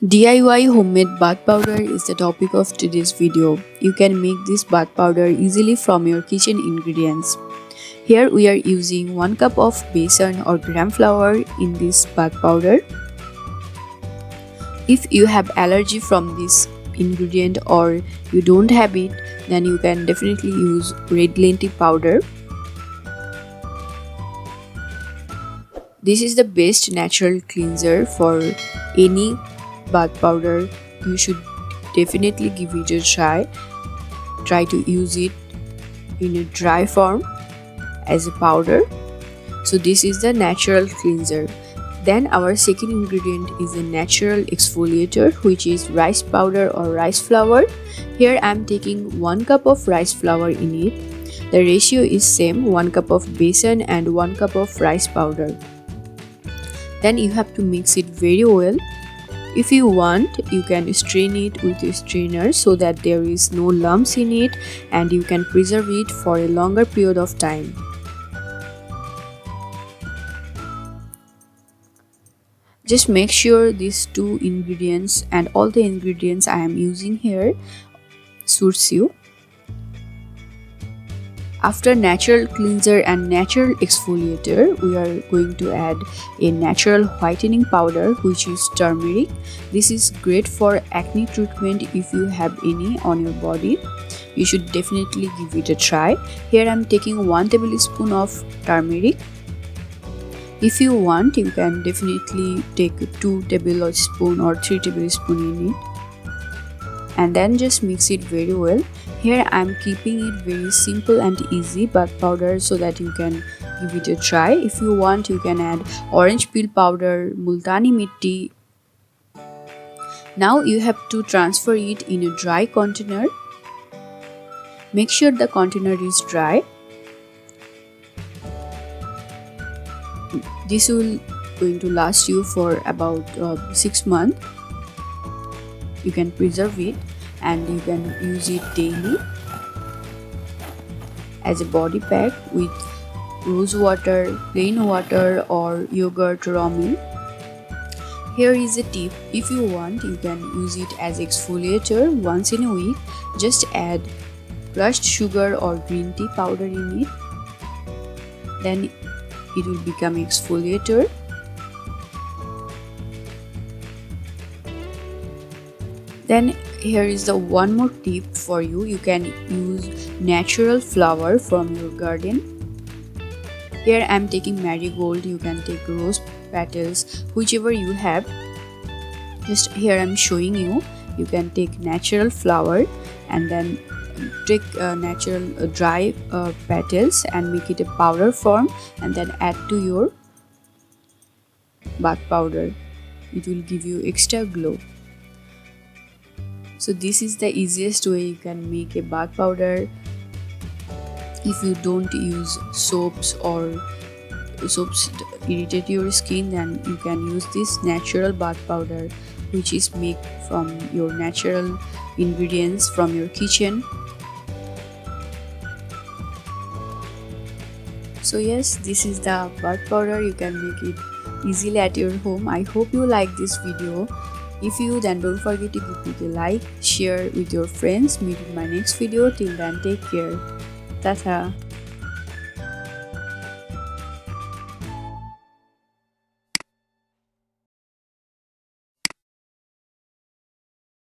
DIY homemade bath powder is the topic of today's video. You can make this bath powder easily from your kitchen ingredients. Here we are using 1 cup of besan or gram flour in this bath powder. If you have allergy from this ingredient or you don't have it, then you can definitely use red lentil powder. This is the best natural cleanser for any bath powder. You should definitely give it a try. Try to use it in a dry form as a powder. So this is the natural cleanser. Then our second ingredient is a natural exfoliator, which is rice powder or rice flour. Here I am taking 1 cup of rice flour in it. The ratio is same, 1 cup of besan and 1 cup of rice powder. Then you have to mix it very well. If you want, you can strain it with a strainer so that there is no lumps in it and you can preserve it for a longer period of time. Just make sure these two ingredients and all the ingredients I am using here suits you. After natural cleanser and natural exfoliator, we are going to add a natural whitening powder, which is turmeric. This is great for acne treatment if you have any on your body. You should definitely give it a try. Here I am taking 1 tablespoon of turmeric. If you want, you can definitely take 2 tablespoons or 3 tablespoons in it. And then just mix it very well. Here I am keeping it very simple and easy bath powder so that you can give it a try. If you want, you can add orange peel powder, multani mitti. Now you have to transfer it in a dry container. Make sure the container is dry. This will going to last you for about 6 months. You can preserve it and you can use it daily as a body pack with rose water, plain water or yogurt raw milk. Here is a tip. If you want, you can use it as exfoliator once in a week. Just add crushed sugar or green tea powder in it. Then it will become exfoliator. Then here is the one more tip for you. You can use natural flower from your garden. Here I am taking marigold. You can take rose petals, whichever you have. Just here I am showing you. You can take natural flower and then take natural dry petals and make it a powder form and then add to your bath powder. It will give you extra glow. So this is the easiest way you can make a bath powder. If you don't use soaps or soaps irritate your skin, then you can use this natural bath powder, which is made from your natural ingredients from your kitchen. So yes, this is the bath powder. You can make it easily at your home. I hope you like this video. If you, then don't forget to give it a like, share with your friends. Meet in my next video. Till then, take care. Tata.